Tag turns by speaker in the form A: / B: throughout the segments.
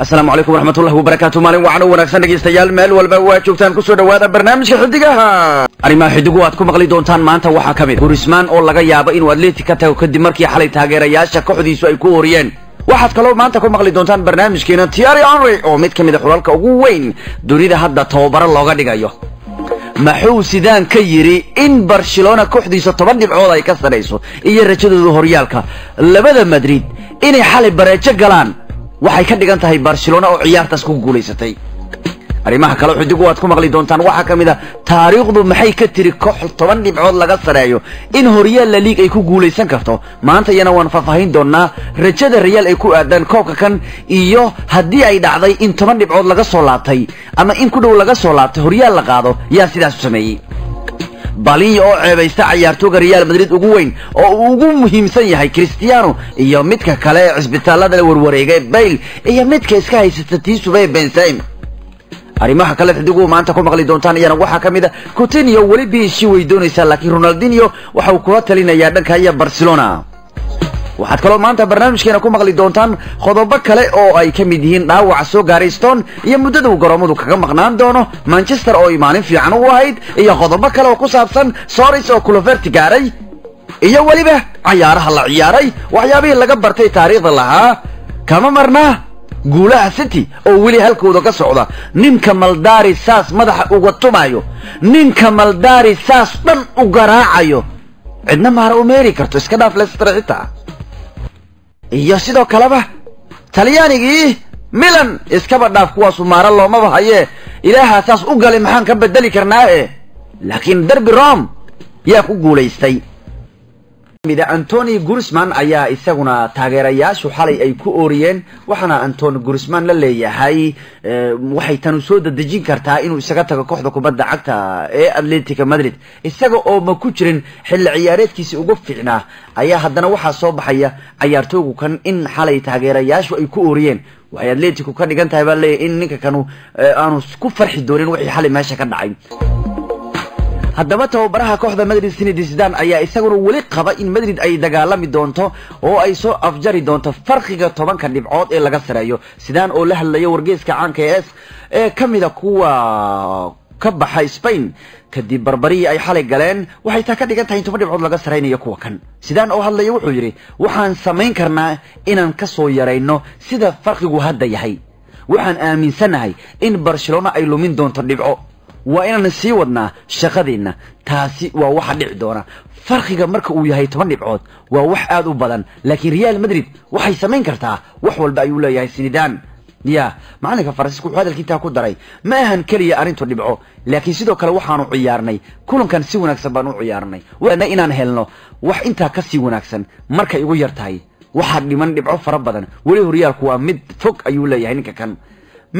A: السلام عليكم ورحمة الله وبركاته. مالين وعنا ونكسن dhegeystayaal meel walba waa joogtaan ku soo dhawaada barnaamijka xidigaha. Arrimaha xidigu aad ku maqli doontaan maanta waxa kamid Griezmann oo laga yaabo inuu Atletico ka tago kadib markii xalay taageerayaasha kooxdiisu ay ku horiyeen. waxaad kaloo maanta ku maqli doontaan barnaamijkeena Thierry Henry oo mid kamid ah xulalka ugu weyn dunida hadda tababaro looga dhigayo. maxuu sidaan ka yiri in Barcelona kooxdiisa 10 dhibcood ay ka sareyso iyo rajadooda horyaalka labada Madrid inay xalay bareejo galaan waxay ka dhigan tahay Barcelona oo ciyaartaas ku guuleysatay. arrimaha kale xidigu aad ku maqli doontaan waxa kamid ah taariikhdu maxay ka tiri koox 10 dhibcood laga sareeyo in horyaal la liig ay ku guuleysan karto. maanta yana waan faahfaahin doonaa rajada Real ay ku aadan koobka kan iyo hadii ay dhacday in 10 dhibcood laga soo laabtay ama in ku dhow laga soo laabtay horyaal la qaado yaa sidaas sameeyay. Bali oo ceebaysta ciyaartooyga Real Madrid ugu weyn oo ugu muhiimsan yahay Cristiano iyo midka kale cisbitaalada warwareegay Bale iyo midka iska haysta Tisubay Benzema. arrimaha kale xidigu maanta ku maqli doontaan iyana waxa kamid ah Coutinho wali biishi way doonaysaa laakiin Ronaldinho waxa uu kula talinayaa dhanka iyo Barcelona. waxaad kaloo maanta barnaamijkeena ku maqli doontaan qodobo kale oo ay kamid yihiin dhaawac soo gaaray Stone iyo muddada uu garoomadu kaga maqnaan doono Manchester oo maalin fiican u ahayd iyo qodobo kale oo ku saabsan Suarez oo Kluivert gaaray iyo waliba ciyaaraha la ciyaaray waxyaabihii laga bartay taariikhda lahaa kama marna guulaha City oo wali halkooda ka socda ninka Maldari saas madaxa uga tumayo ninka Maldari saas dhan u garaacayo cidna maar u meeri karto iska dhaaf Leicester xitaa iyo sidoo kaleba Talyaanigii Milan iskaba dhaaf kuwaas maara looma bahaye ilaaha saas u galay maxaan ka bedeli karnaa laakiin derby Rome yaa ku guuleystay. mida Antonio Griezmann ayaa isaguna taageerayaashu xalay ay ku oriyeen waxana Antonio Griezmann la leeyahay waxay tan soo dadajin kartaa inuu isaga tago kooxda kubadda cagta ee Atletico Madrid isaga oo ma ku jirin xilli ciyaareedkiisa ugu fiicnaa ayaa haddana waxa soo baxaya ciyaartooygu kan in xalay taageerayaashu ay ku oriyeen waxay Atletico ka dhigan tahay baa leeyahay in ninka kanu aanu ku farxi doonin wixii xalay meesha ka dhacay. haddaba tababaraha kooxda Madrid Zinedine Zidane ayaa isaguna wali qaba in Madrid ay dagaalami doonto oo ay soo afjari doonto farqiga 10 dhibcood ee laga sareeyo. Zidane oo la hadlaya wargeyska caanka ee kamida kuwa ka baxay Spain kadib barbari ay xalay galeen waxay taa ka dhigan tahay in 10 dhibcood laga sareynayo kuwa kan. Zidane oo hadlaya wuxuu yiri waxaan sameyn karnaa inaan ka soo yareyno sida farqigu hadda yahay. waxaan aaminsanahay in Barcelona ay lumin doonto dhibco waa inaan sii wadnaa shaqadeena taasi waa waxa dhici doona. farqiga marka uu yahay 10 dhibcood waa wax aad u badan laakiin Real Madrid waxay sameyn kartaa wax walba ayuu leeyahay Zidane. macallinka Faransiisku wuxuu hadalkiisa ku daray ma ahan kaliya arintu dhibco laakiin sidoo kale waxaanu ciyaarnay kulankan si wanaagsan baan u ciyaarnay waana inaan helno wax inta ka sii wanaagsan marka igu yartahay waxa dhiman dhibco fara badan wali horyaalku waa mid fog ayuu leeyahay ninka kan.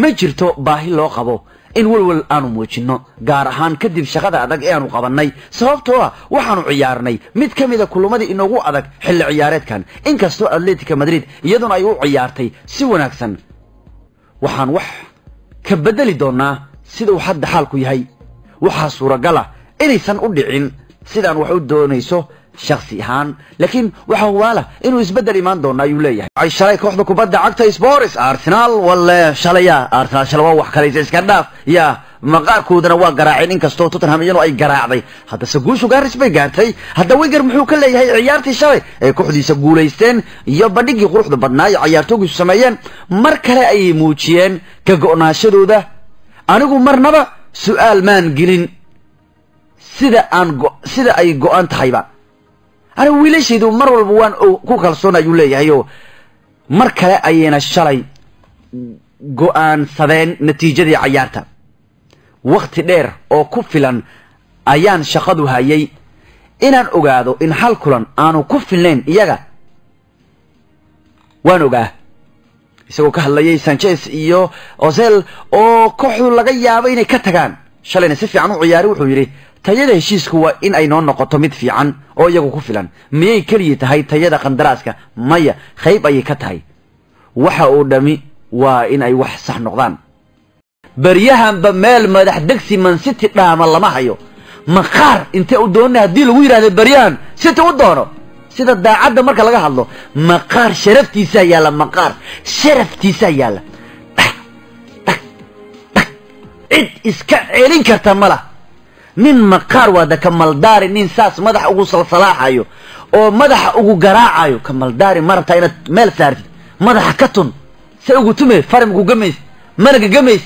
A: ma jirto baahi loo qabo in walwal aanu muujino gaar ahaan kadib shaqada adag ee aanu qabanay sababtoo ah waxaanu ciyaarnay mid kamida kulumadii inoogu adag xilli ciyaareedkan inkastoo Atletico Madrid iyaduna ay u ciyaartay si wanaagsan waxaan wax ka bedeli doonaa sida uu hadda xaalku yahay. waxa suuragal ah inaysan u dhicin sidaan wax u doonayso shakhsi ahaan laakiin waxa wala inuu isbedel imaan doona ayuu leeyahay. ay shalay kooxda kubadda cagta Spurs Arsenal wala shalaya Arsenal shalay wax kale iska dhaaf ya maqaarkoodana waa garaaceen inkastoo Tottenham iyadoo ay garaacday hadda saguushu gaaris bay gaartay. hadda Wenger muxuu ka leeyahay ciyaartii shalay ee kooxdiisa guuleysteen iyo bandhigii quruxda badnaa ay ciyaartooygu sameeyeen mar kale ay muujiyeen ka go'naashadooda. anigu marnaba su'aal maan gelin sida ay go'an tahayba ana wiilashaydu mar walba waan ku kalsoon ayuu leeyahay oo mar kale ayayna shalay go'aan sadeen natiijadii ciyaarta waqti dheer oo ku filan ayaan shaqadu hayay inaan ogaado in hal kulan aanu ku filnayn iyaga waan ogaa isagoo ka hadlayay Sanchez iyo Ozil oo kooxdu laga yaabo inay ka tagaan shalayna si fiican u ciyaari wuxuu yiri tayada heshiisku waa in ay noo noqoto mid fiican oo iyagu ku filan miyay kaliya tahay tayada qandaraaska maya qayb ay ka tahay waxa uu dhami waa in ay wax sax noqdaan. baryahan ba meel madax degsi Man City dhaama lama hayo maqaar inta u doonay hadii lagu yiraahdo baryahan City u doono sida daacadda marka laga hadlo maqaar sharaftiisa yaala maqaar sharaftiisa yaala iska celin karta mala nin maqaar wada kamaldaari nin saas madax ugu salsalaaxayo oo madaxa ugu garaacayo kamaldaari marta inaad meel saartid madaxa ka tun si ugu tumay farimku gamays managa gamays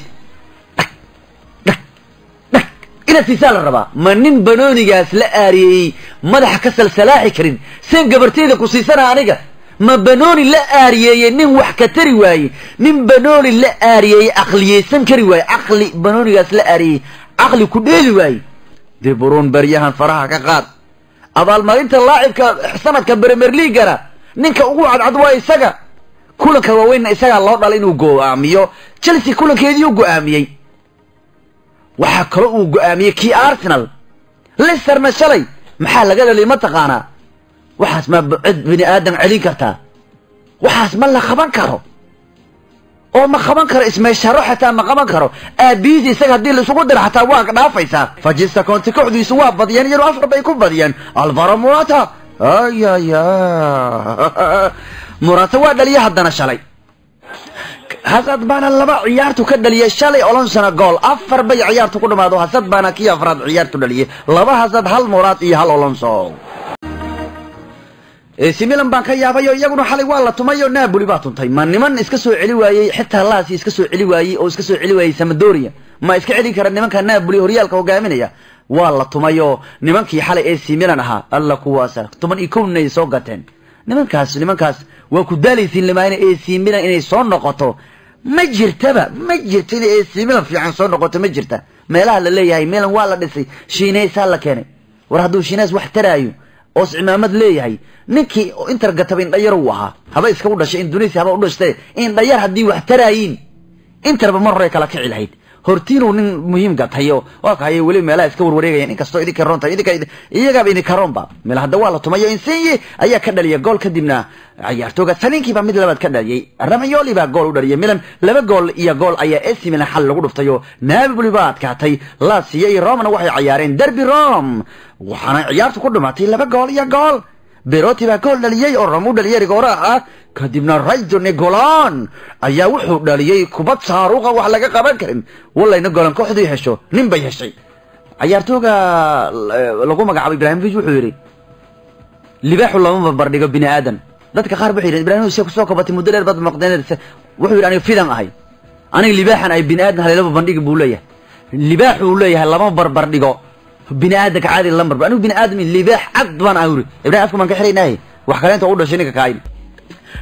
A: ina tisaal raba ma nin banoonigaas la aariyay madaxa ka salsalaaxi karin seen gabarteeda ku siisana aniga ma banooni la aariyay nin wax ka tari waayay nin banooni la aariyay aqliyeysan kari waayay aqli banoonigaas la aariyay aqli ku dheeli waayay dibruun baryahan faraha ka qaad abaalmarinta laacibka sanadka Premier League-ga ninka ugu cadcad waa isaga kulanka waaweyn isaga loo dhalay inuu go'aamiyo Chelsea kulankeedii uu go'aamiyay waxa kale uu go'aamiyay kii Arsenal Leicester ma shalay maxaa laga dhalay ma taqaana waxaas ma cid bini aadan celin kartaa waxaas ma la qaban karo oo ma qaban karo ismeesharo xataa ma qaban karo aabiisi isaga hadii la isugu dir xataa waa dhaafaysaa fajista konti kooxdiisu waa badiyeen yar afar bay ku badiyeen Alvaro Morata Morata waa dhaliya haddana shalay Hazard baana laba ciyaartu ka dhaliyay shalay Alonso gool afar bay ciyaartu ku dhamaado Hazard baana kii afraad ciyaartu dhaliyay laba Hazard hal Morata iyo hal Alonso Milan baan ka yaabayo iyaguna xalay waa la tumayo Napoli baa tuntay ma niman iska soo celi waayay xitaa laasi iska soo celi waayay oo iska soo celi waayay Sampdoria ma iska celi kara nimanka Napoli horyaalka hogaaminaya waa la tumayo nimankii xalay Milan ahaa alla kuwaasa tuman ikoonay soo gateen nimankaas waa ku daalaysiin limaayna Milan inay soo noqoto ma jirtaba ma jirtin Milan fiican soo noqoto ma jirta meelaha la leeyahay Milan waa la dhisay Shiineys la keenay war hadduu Shiineys wax taraayo oo cimaamad leeyahay ninkii Inter gatabin dhayar uu ahaa haba iska u dhashay Indonesia haba u dhashtay in dhayar hadii wax taraayin Inter ba mar kala ka cilahayd hortiinu nin muhiim gatayo waa kaayay wali meelaha iska warwareegayeen in kasto idinka roonta iyaga ba idinka roonba meel hadda waa la tumayo Insigne ayaa ka dhaliyay gool kadibna ciyaartooga Saninkii ba mid labaad ka dhaliyay Ramayoli ba gool u dhaliyay Milan laba gool iyo gool ayaa AC Milan xal lagu dhuftay Napoli ba adkaatay Lazio iyo Roma waxay ciyaareen derby Rome waxaana ciyaartu ku dhumaatay laba gool iyo gool Berotti ba gool dhaliyay oo Roma dhaliyay rigoora ah kadibna Raidone Golan ayaa wuxuu dhaliyay kubad saaruqa wax laga qaban karin wallayna Golan kooxdii hesho nin bay heshay ciyaartooga lagu magacaabay Ibrahimovic wuxuu yiri libaaxu lama bardhigo bini aadan dadka qaar waxay yiraahdeen Ibrahimovic ku soo kabatay muddo dheer bad maqdeenaysa wuxuu yiri aniga fidan ahay aniga libaaxan ay bini aadan haleelo bandhig buu leeyahay libaaxu leeyahay lama barbardhigo bini aadan ka caadi lambar aniga bini aadan libaax cad baan aawri Ibrahimovic afku man ka xireenahay wax kale inta u dhashay ninka kaayl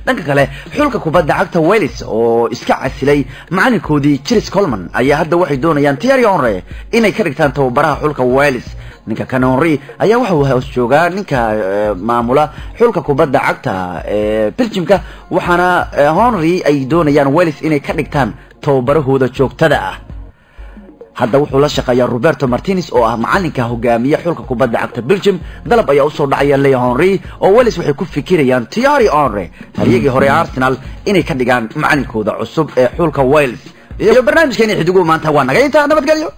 A: dhanka kale xulka kubadda cagta Wales oo iska casilay macalinkoodii Chris Coleman ayaa hadda waxay doonayaan Thierry Henry inay ka dhigtaan tababaraha xulka Wales ninka Henry ayaa waxa uu hoos joogaa ninka maamula xulka kubadda cagta Belgiumka waxaana Henry ay doonayaan Wales inay ka dhigtaan tababarahooda joogtada ah hadda wuxuu la shaqeeyaa Roberto Martinez oo ah macalinka hogaamiye xulka kubadda cagta Belgium dalab ayaa u soo dhacaya Leon Henry oo Wales waxay ku fikirayaan Thierry Henry hariyagii hore Arsenal inay ka dhigaan macalinkooda cusub ee xulka Wales iyo barnaamijkeena xidigu maanta waa naga inta nabadgelyo